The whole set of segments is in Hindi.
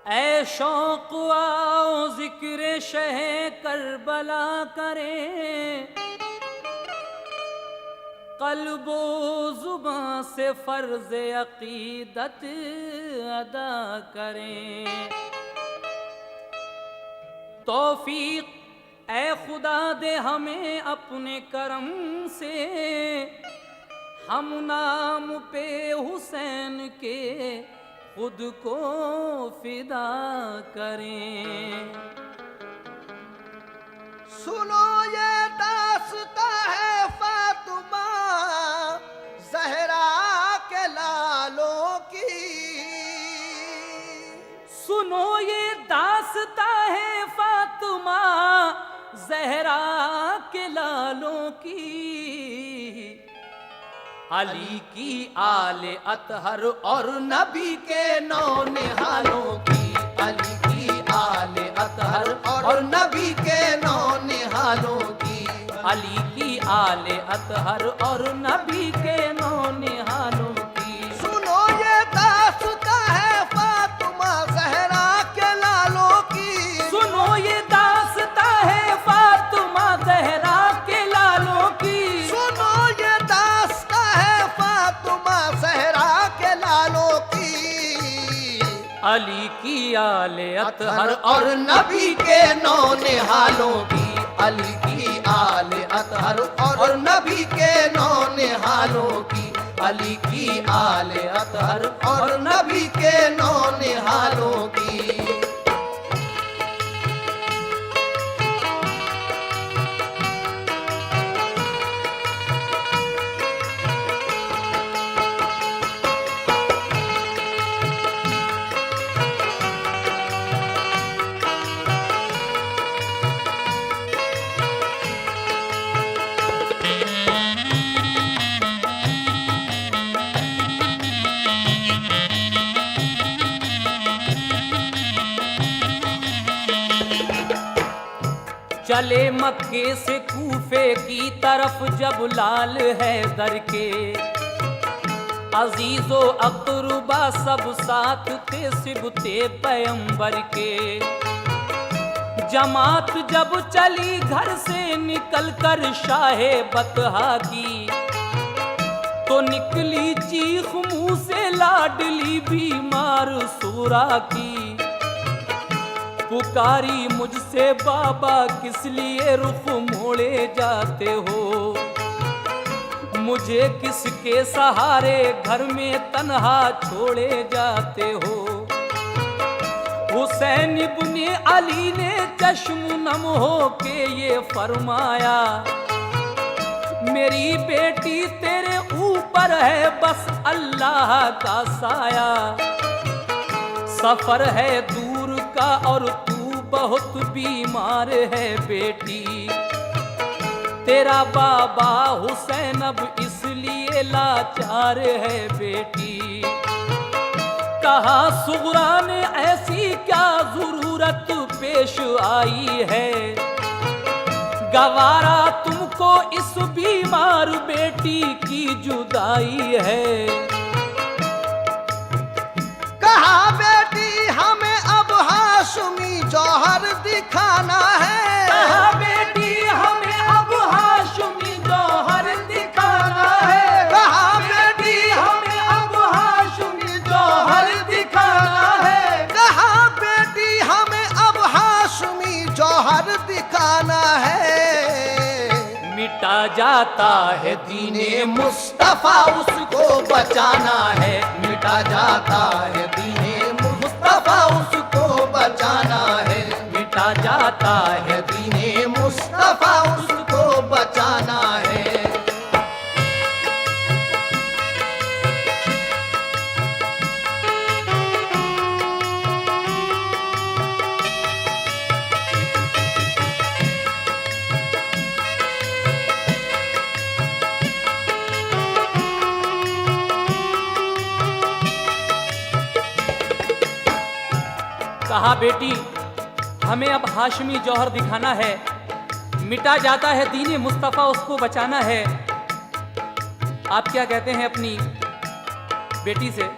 ऐ शौक आओ जिक्र शह करबला करें, कल्बो जुबां से फर्ज अकीदत अदा करें। तौफीक ऐ खुदा दे हमें अपने करम से, हम नाम पे हुसैन के खुद को फिदा करें। सुनो ये दास्ता है फातिमा ज़हरा के लालों की, सुनो ये दास्ता है फातिमा ज़हरा के लालों की। अली की आले अतहर और नबी के नौ निहालों की, अली की आले अतहर और नबी के नौ निहालों की, अली की आले अतहर और नबी के नौ निहालों की। सुनो ये दास्ता है फातिमा ज़हरा के लालों की, सुनो ये दास्ता है फातिमा ज़हरा के लालों की। सुनो ये दास्ता है फातिमा ज़हरा के लालों की। अली की आले अतहर और नबी के नौ निहालों की, अली की आले अतहर और नबी के नौ निहालों की, अली की आले अतहर और नबी के नौ निहालों की। चले मक्के से कूफे की तरफ जब लाल हैदर के, अजीजो अकरुबा सब साथ थे सिबते पैगंबर के। जमात जब चली घर से निकल कर शाहे बतहा की, तो निकली चीख मुंह से लाडली बीमार सूरा की। पुकारी मुझसे बाबा किस लिए रुख मोड़े जाते हो, मुझे किसके सहारे घर में तन्हा छोड़े जाते हो। हुसैन इब्ने अली ने चश्म नम हो के ये फरमाया, मेरी बेटी तेरे ऊपर है बस अल्लाह का साया। सफर है दूर का और तू बहुत बीमार है बेटी, तेरा बाबा हुसैन अब इसलिए लाचार है बेटी। कहा सुगरा ने ऐसी क्या जरूरत पेश आई है, गवारा तुमको इस बीमार बेटी की जुदाई है। कहा बेटी हमें अब हाशमी जौहर दिखाना है, कहा बेटी हमें अब हाशमी जौहर दिखाना है। कहा बेटी हमें अब हाशमी जौहर दिखाना है। कहा बेटी हमें अब हाशमी जौहर दिखाना है। मिटा जाता है दीने मुस्तफा उसको बचाना है, मिटा जाता है दीने मुस्तफा उसको बचाना है, मिटा जाता है दीने मुस्तफा उसको बचाना है। कहा बेटी हमें अब हाशमी जौहर दिखाना है, मिटा जाता है दीन मुस्तफ़ा, उसको बचाना है। आप क्या कहते हैं अपनी बेटी से?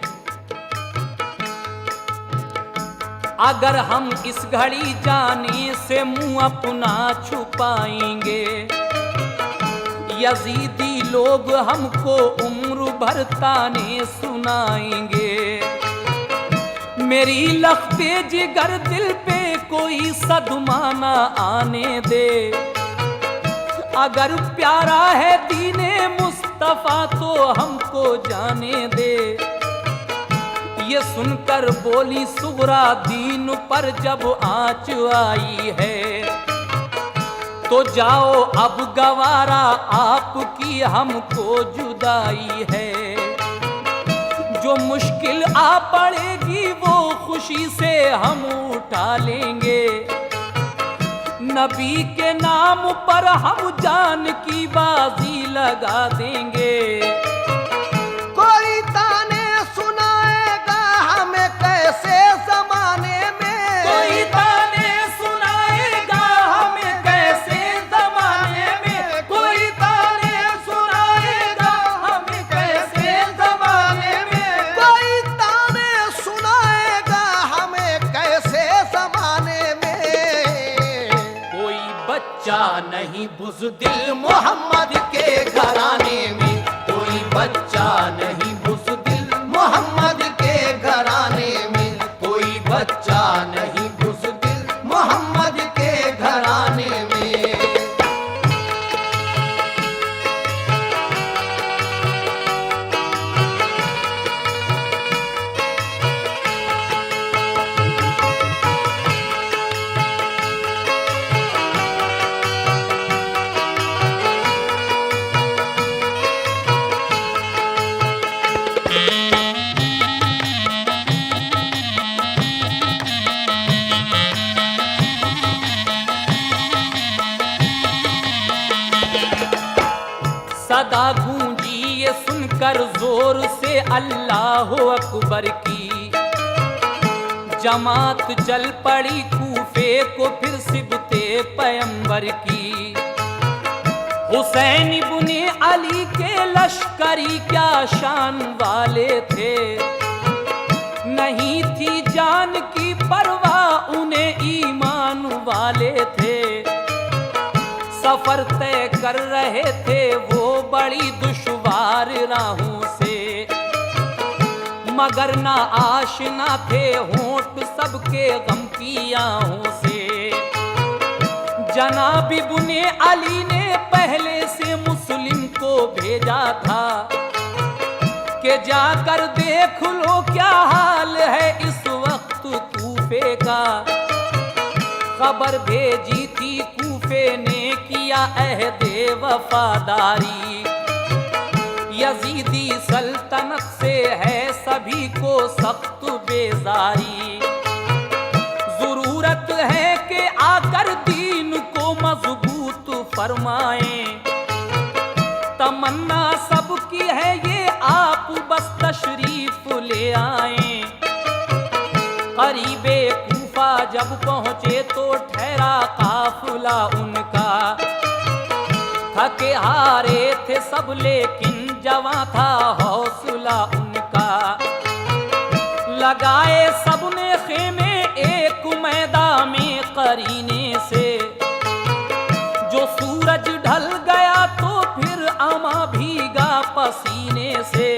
अगर हम इस घड़ी जाने से मुंह अपना छुपाएंगे, यजीदी लोग हमको उम्र भर ताने सुनाएंगे। मेरी लख्ते जिगर दिल पे कोई सदमा ना आने दे, अगर प्यारा है दीने मुस्तफ़ा तो हमको जाने दे। ये सुनकर बोली सुगरा दीन पर जब आँच आई है, तो जाओ अब गवारा आपकी हमको जुदाई है। जो मुश्किल आ पड़ेगी वो खुशी से हम उठा लेंगे, नबी के नाम पर हम जान की बाजी लगा देंगे। कोई ताने सुनाएगा हमें कैसे जमाने में, कोई ताने सुनाएगा हमें कैसे जमाने में, कोई ताने सुनाएगा हमें कैसे जमाने में, कोई ताने सुनाएगा हमें कैसे जमाने में। कोई बच्चा नहीं बुज़दिल मोहम्मद के घराने में, कोई बच्चा नहीं बुज़दिल मोहम्मद के घराने में, कोई बच्चा नहीं बुज़दिल मोहम्मद के घराने में। सदा गूंजी ये सुनकर जोर से अल्लाह अकबर की, जमात चल पड़ी कूफे को फिर सिबते पैगंबर की। हुसैन इब्ने अली के लश्करी क्या शान वाले थे, नहीं थी जान की परवाह उन्हें ईमान वाले थे। सफर तय कर रहे थे वो बड़ी दुश्वार राहों से, मगर ना आशना थे होंठ सबके गम की आहों से। जनाब इब्ने अली ने पहले से मुस्लिम को भेजा था कि जाकर देख लो क्या हाल है इस वक्त कूफे का। खबर भेजी थी कूफे ने किया अहदे वफादारी, यजीदी सल्तनत से है सभी को सख्त बेजारी। जरूरत है कि आकर दीन को मजबूत फरमाएं, तमन्ना सबकी है ये आप बस तशरीफ ले आएं। करीबे कूफा जब पहुंचे तो ठहरा काफिला उनका, थके हारे थे सब लेकिन जवां था हौसला उनका। लगाए सबने खेमे एक मैदान में करीने से, जो सूरज ढल गया तो फिर अमा भीगा पसीने से।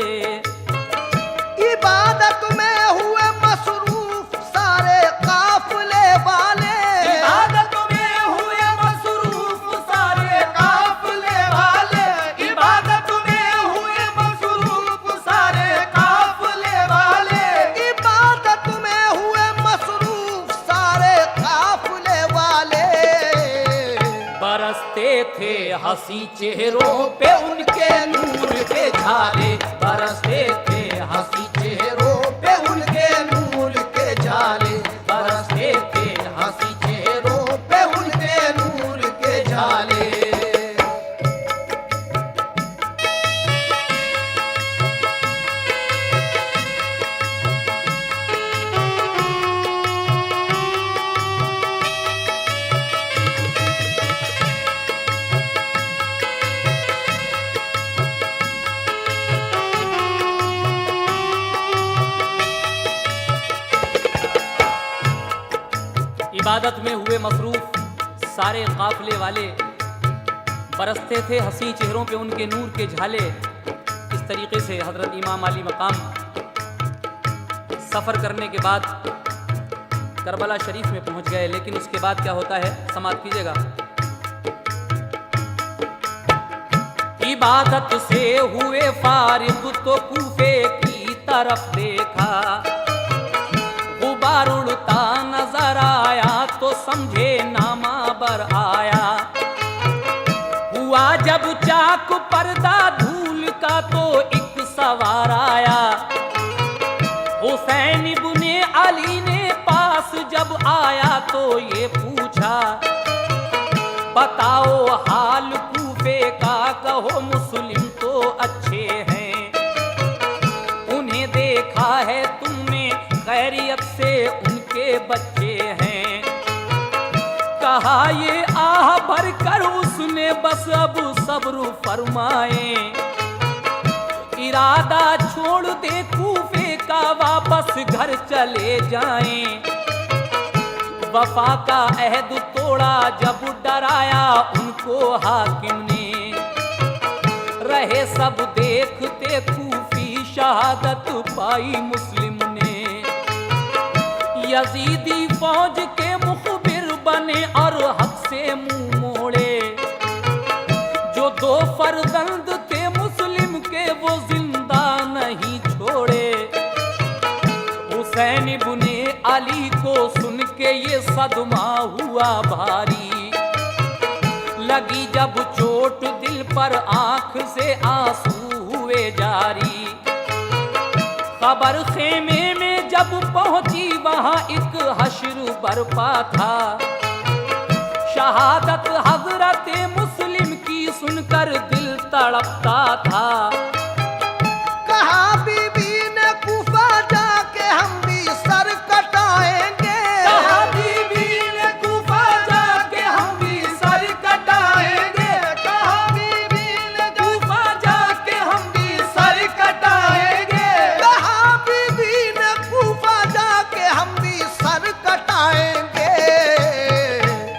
इबादत में हुए मसरूफ सारे काफिले वाले, इबादत में हुए मसरूफ सारे काफिले वाले, इबादत में हुए मसरूफ सारे काफिले वाले, इबादत में हुए मसरूफ सारे काफिले वाले। बरसते थे हंसी चेहरों पे उनके नूर के झाले, बरसते थे हंसी चेहरों पे उनके नूर के जाले, बरसते थे हंसी चेहरों पे उनके नूर के जाले। मसरूफ सारे काफिले वाले बरसते थे हंसी चेहरों पे उनके नूर के झाले। इस तरीके से हजरत इमाम अली मकाम सफ़र करने के बाद करबला शरीफ में पहुंच गए। लेकिन उसके बाद क्या होता है, समाप्त कीजिएगा। इबादत से हुए फारिग तो कूफे की तरफ देखा, गुबार उड़ता नजर आया तो समझे नामा बर आया। हुआ जब चाक पर्दा धूल का तो एक सवार आया, हुसैन इब्ने अली ने पास जब आया तो ये पूछा, बताओ हाल कूफे का, कहो मुस्लिम तो अच्छे हैं, उन्हें देखा है तुमने खैरियत से उनके बच्चे हैं। कहा ये आह भर कर उसने बस अब सब्र फरमाए, इरादा छोड़ दे कूफे का वापस घर चले जाएं। वफा का अहद तोड़ा जब डराया उनको हाकिम ने, रहे सब देखते कूफी शहादत पाई मुस्लिम ने। यजीदी फौज के मुखबिर बने और हक से मुंह मोड़े, जो दो फर्जंद थे मुस्लिम के वो जिंदा नहीं छोड़े। हुसैन इब्ने अली को सुन के ये सदमा हुआ भारी, लगी जब चोट दिल पर आंख से आंसू हुए जारी। खबर खेमे में जब पहुंची वहां एक हश्र बरपा था, शहादत हजरत मुस्लिम की सुनकर दिल तड़पता था। कहा बीबी ने कूफा जाके हम भी सर कटाएंगे, कहा बीबी ने कूफा जाके हम भी सर कटाएंगे, कहा बीबी ने कूफा जाके हम भी सर कटाएंगे। कहा बीबी ने कूफा जाके हम भी सर कटाएंगे।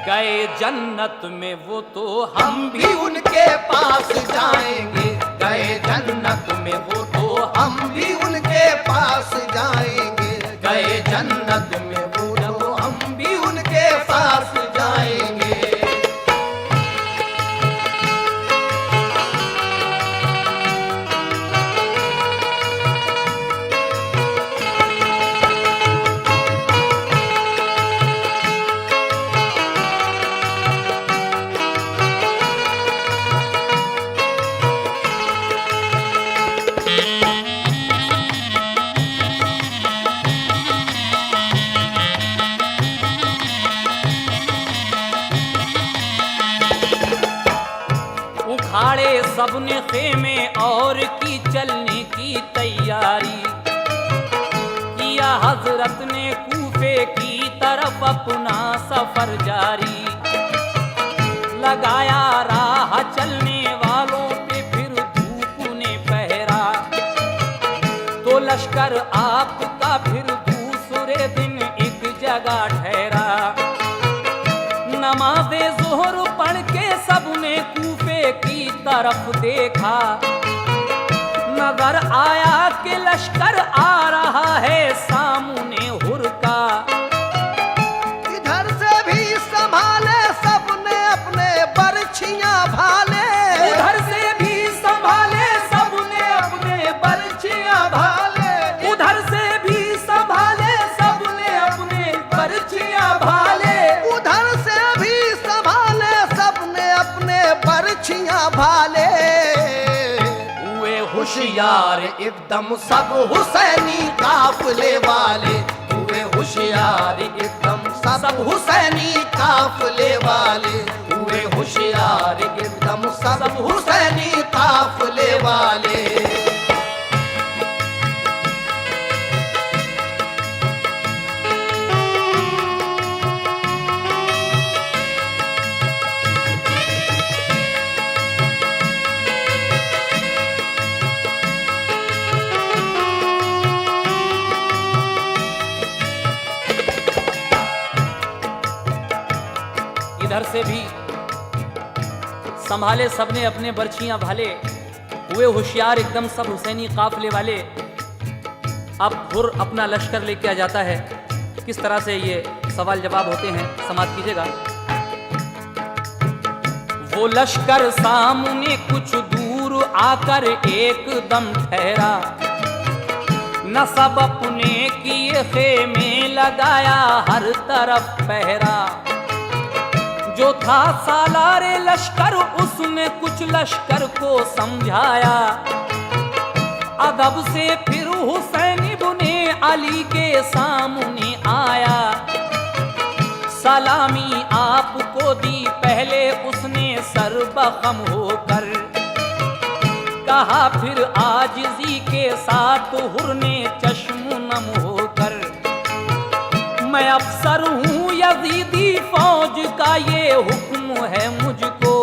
गए जन्नत में वो तो हम भी भी उनके पास जाएंगे, गए जन्नत में वो तो हम भी उनके पास जाएंगे, गए जन्नत में वो तो हम भी उनके पास जाएंगे। उखाड़े सबने खेमे और की चलने की तैयारी, किया हजरत ने कूफे की तरफ अपना सफर जारी। लगाया राह चलने वालों पे फिर धूप ने पहरा, तो लश्कर आपका फिर दूसरे दिन एक जगह ठहरा। नमाज़े ज़ोहर पढ़ के सबने कूफे की तरफ देखा, नजर आया कि लश्कर आ रहा है सामने हुरका। इधर से भी संभाले सबने अपने बरछियां भाले, उधर से भी संभाले सबने अपने बरछियां भाले, उधर से भी संभाले सबने अपने बरछियां भाले, उधर से भी संभाले सबने अपने बरछियां भाले। हुए होशियार एकदम सब हुसैनी काफिले वाले, हुए होशियार एकदम सब हुसैनी काफिले वाले, हुए होशियार एकदम सब हुसैनी काफिले वाले। इधर से भी संभाले सबने अपने बर्छियां भाले, हुए होशियार एकदम सब हुसैनी काफले वाले। अब हुर अपना लश्कर लेके आ जाता है। किस तरह से ये सवाल जवाब होते हैं, समाप्त कीजिएगा। वो लश्कर सामने कुछ दूर आकर एकदम ठहरा, न सब अपने किए खेमे लगाया हर तरफ पहरा। जो था सालारे लश्कर उसने कुछ लश्कर को समझाया, अदब से फिर हुसैन इब्ने अली के सामने आया। सलामी आपको दी पहले उसने सर्वखम होकर, कहा फिर आजिज़ी के साथ हुर ने चश्म नम होकर, मैं अफसर हूँ यजीदी फौज का ये हुक्म है मुझको,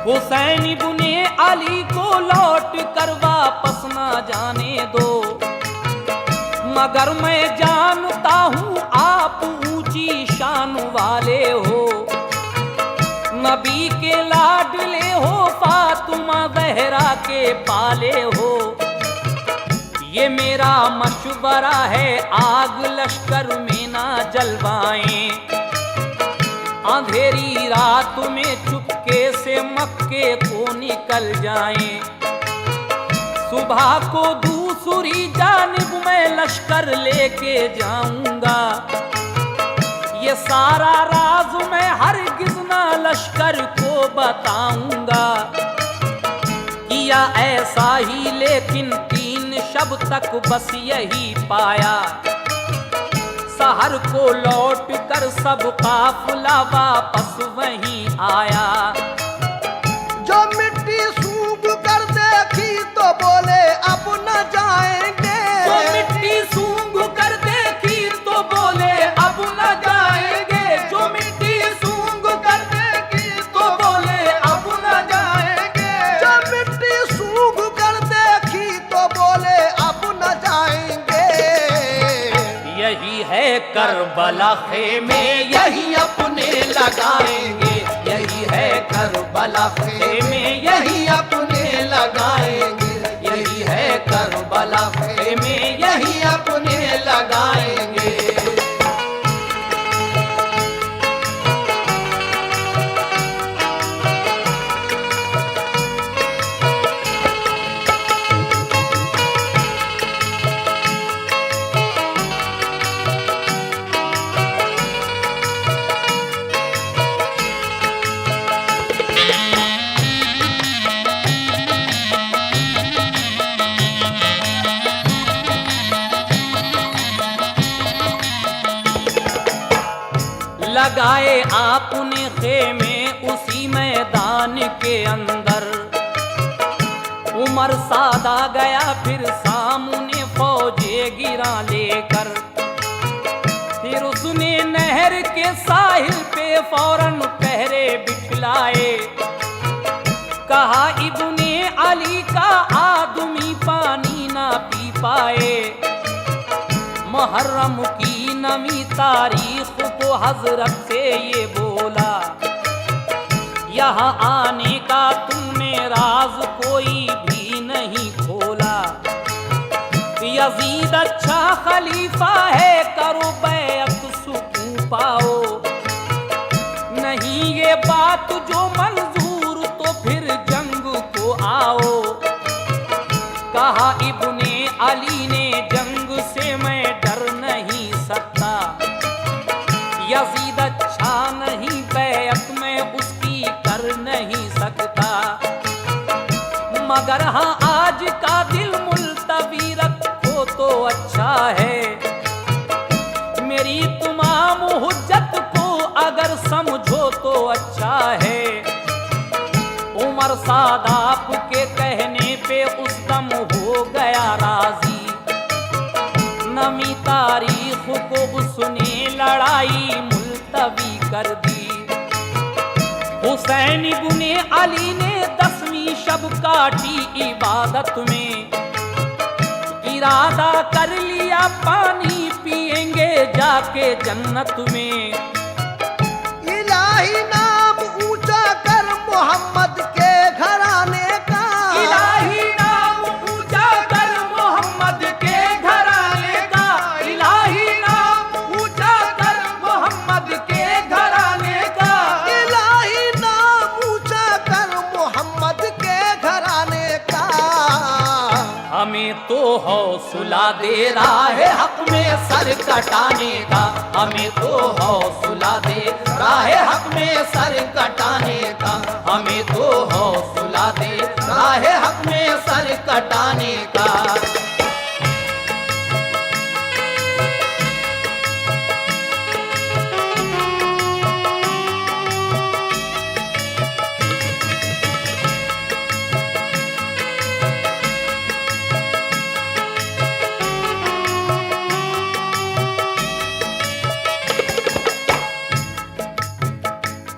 हुसैन इब्ने अली को लौट कर वापस ना जाने दो। मगर मैं जानता हूँ आप ऊंची शान वाले हो, नबी के लाडले हो, फातिमा ज़हरा के पाले हो। ये मेरा मशवरा है आग लश्कर में ना जलवाएं, अंधेरी रात में चुपके से मक्के को निकल जाएं। सुबह को दूसरी जानिब मैं लश्कर लेके जाऊंगा, ये सारा राज मैं हरगिज़ ना लश्कर को बताऊंगा। किया ऐसा ही लेकिन 3 शब तक बस यही पाया, सहर को लौट कर सब काफिला वापस वहीं आया। जो मिट्टी सूंघ कर देखी तो बोले अब न जाएंगे, जो मिट्टी सूंघ कर देखी तो बोले अब न जाएंगे, जो मिट्टी सूंघ कर देखी तो बोले अब न जाएंगे, जो मिट्टी सूंघ कर देखी तो बोले अब न जाएंगे। यही है करबला खेमे यही अपने लगाएंगे, यही है करबला खेमे यही अपने लगाएंगे, यही है करबला खेमे यही अपने लगाएंगे। लगाए आपने खेमे उसी मैदान के अंदर, उमर सादा गया फिर सामने फौजे गिरा लेकर। फिर उसने नहर के साहिल पे फौरन पहरे बिछलाए, कहा इब्ने अली का आदमी पानी ना पी पाए। मुहर्रम की नमी तारीख को हजरत से ये बोला, यहाँ आने का तुमने राज कोई भी नहीं खोला। यजीद अच्छा खलीफा है करो बैअत सुकून पाओ, नहीं ये बात जो मंजूर तो फिर जंग को आओ। कहा इब्ने अली ने जंग से मैं डर नहीं सकता, यजीद अच्छा नहीं बैअत में उसकी कर नहीं सकता। मगर हाँ आज का दिल मुल्तवी रखो तो अच्छा है, मेरी तमाम हुज्जत को अगर समझो तो अच्छा है। उमर सादाब के कहने पे उस दम हो गया राजी, नमी तारीख को उसने लड़ाई मुल्तवी कर दी। हुसैन इब्ने अली ने 10वीं शब काटी इबादत में, इरादा कर लिया पानी पिएंगे जाके जन्नत में। हौसला दे राह हक में सर कटाने का, हमें तो हौसला दे राह हक में सर कटाने का, हमें तो हौसला दे राह हक में सर कटाने का।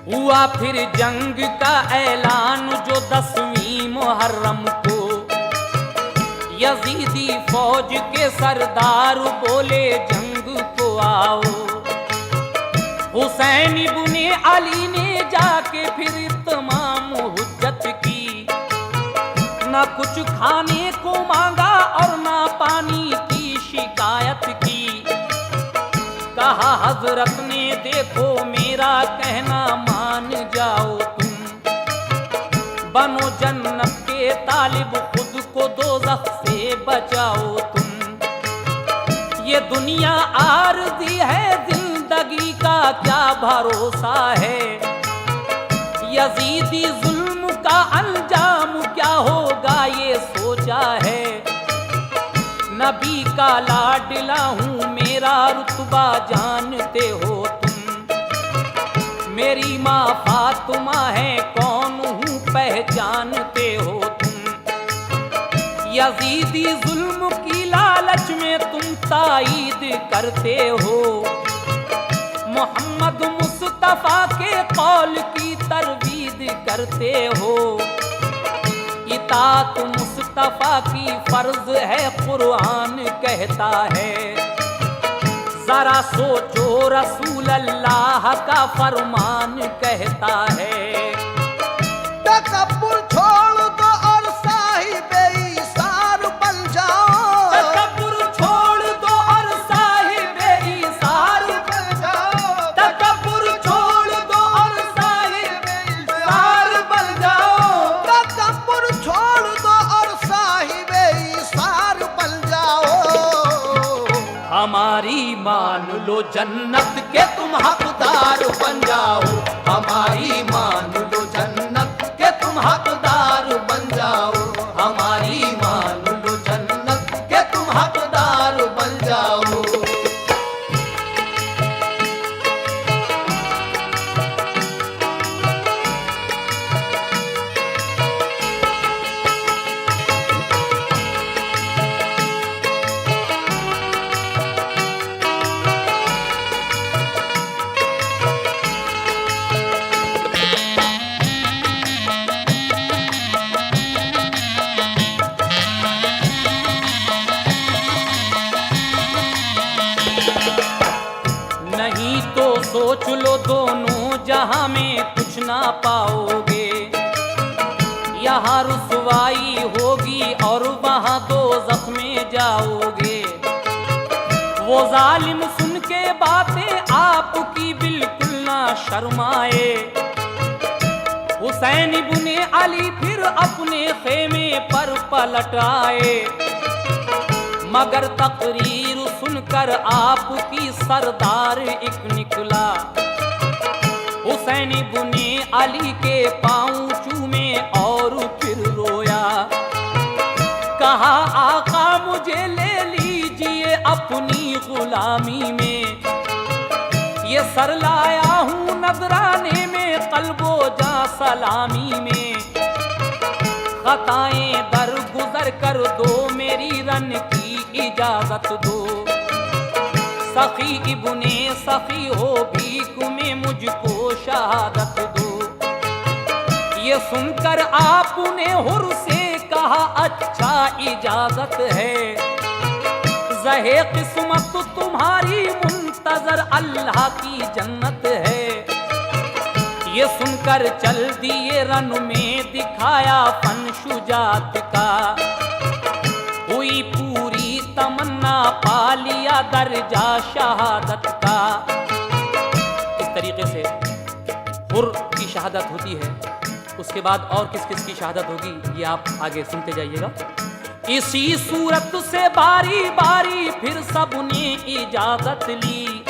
हुआ फिर जंग का ऐलान जो 10वीं मुहर्रम को, यजीदी फौज के सरदार बोले जंग को आओ। हुसैन इब्ने अली ने जाके फिर तमाम हुज्जत की, ना कुछ खाने को मांगा और ना पानी की शिकायत की। कहा हजरत ने देखो मेरा कहना मान जाओ तुम, बनो जन्नत के तालिब खुद को दोज़ख से बचाओ तुम। ये दुनिया आरज़ी है जिंदगी का क्या भरोसा है, यजीदी जुल्म का अंजाम क्या होगा ये सोचा है। नबी का लाडला हूँ मेरा रुतबा जानते हो तुम, मेरी माँ फातिमा है कौन हूँ पहचानते हो तुम। यजीदी जुल्म की लालच में तुम ताईद करते हो, मोहम्मद मुस्तफा के कौल की तरवीद करते हो। इताअत मुस्तफा की फर्ज है कुरान कहता है, जरा सोचो रसूल अल्लाह का फरमान कहता है। तकब्बुर छोड़ दो और साहिबे ईसार बन जाओ, तकब्बुर छोड़ दो और साहिबे ईसार बन जाओ, तकब्बुर छोड़ दो और साहिबे ईसार बन जाओ। तकब्बुर छोड़ दो और साहिबे ईसार बन जाओ। हमारी मान लो जन्नत के तुम हकदार बन जाओ, हमारी मान लो जन्नत के तुम हकदार बन जाओ, हमारी मान लो जन्नत के तुम हकदार बन जाओ। नहीं तो सोच लो दोनों जहां में कुछ ना पाओगे, यहाँ रुसवाई होगी और वहाँ दोज़ख में जाओगे। वो जालिम सुन के बातें आपकी बिल्कुल ना शर्माए। हुसैन इब्ने अली फिर अपने खेमे पर पलट आए, मगर तकरीर सुनकर आपकी सरदार एक निकला। हुसैन इब्ने अली के पांव चूमे और फिर रोया, कहा आका मुझे ले लीजिए अपनी गुलामी में, ये सर लाया हूँ नजराने में कल्बो जा सलामी में। खताएं दर गुजर कर दो मेरी रन की इजाजत दो, सखी इब्ने सखी हो भीख में मुझको शहादत दो। ये सुनकर आपने हुर से कहा अच्छा इजाजत है, ज़हे किस्मत तुम्हारी मुंतजर अल्लाह की जन्नत है। ये सुनकर चल दिए रन में दिखाया फन शुजात का, हुई पूरी तमन्ना पा लिया दर्जा शहादत का। इस तरीके से हुर की शहादत होती है, उसके बाद और किस किस की शहादत होगी ये आप आगे सुनते जाइएगा। इसी सूरत से बारी बारी फिर सबने इजाजत ली।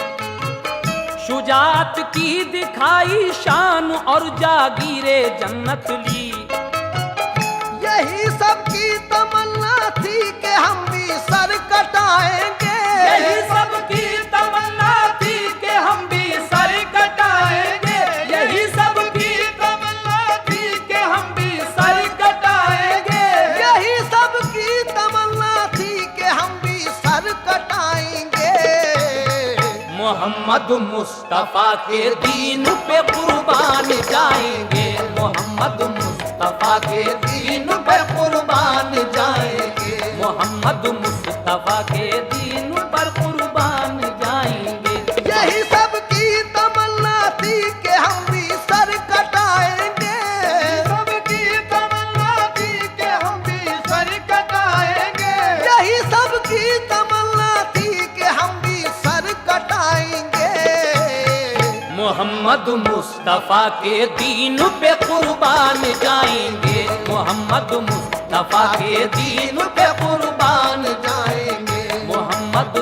शुजात की दिखाई शान और जागीरे जन्नत ली। यही सबकी तमन्ना थी कि हम भी सर कटाएंगे। यही सबकी तमन्ना थी कि हम भी सर कटाएंगे। यही सबकी तमन्ना थी कि हम भी सर कटाएंगे। यही सबकी तमन्ना थी कि हम भी सर कटाएंगे। मोहम्मद मुस्तफा के दीन पे कुर्बान जाएंगे। मोहम्मद मुस्तफा के दीन पे कुर्बान जाएंगे। मोहम्मद मुस्तफा के दीन पर कुर्बान जाएंगे। यही सबकी तमन्ना थी कि हम भी सर कटाएंगे। सबकी तमन्ना थी कि हम भी सर कटाएंगे। यही सबकी तमन्ना थी कि हम भी सर कटाएंगे। मोहम्मद मुस्तफा के दीन पे कुर्बान जाएंगे। मोहम्मद मुस्तफा के दीन पे कुर्बान जाएंगे। मोहम्मद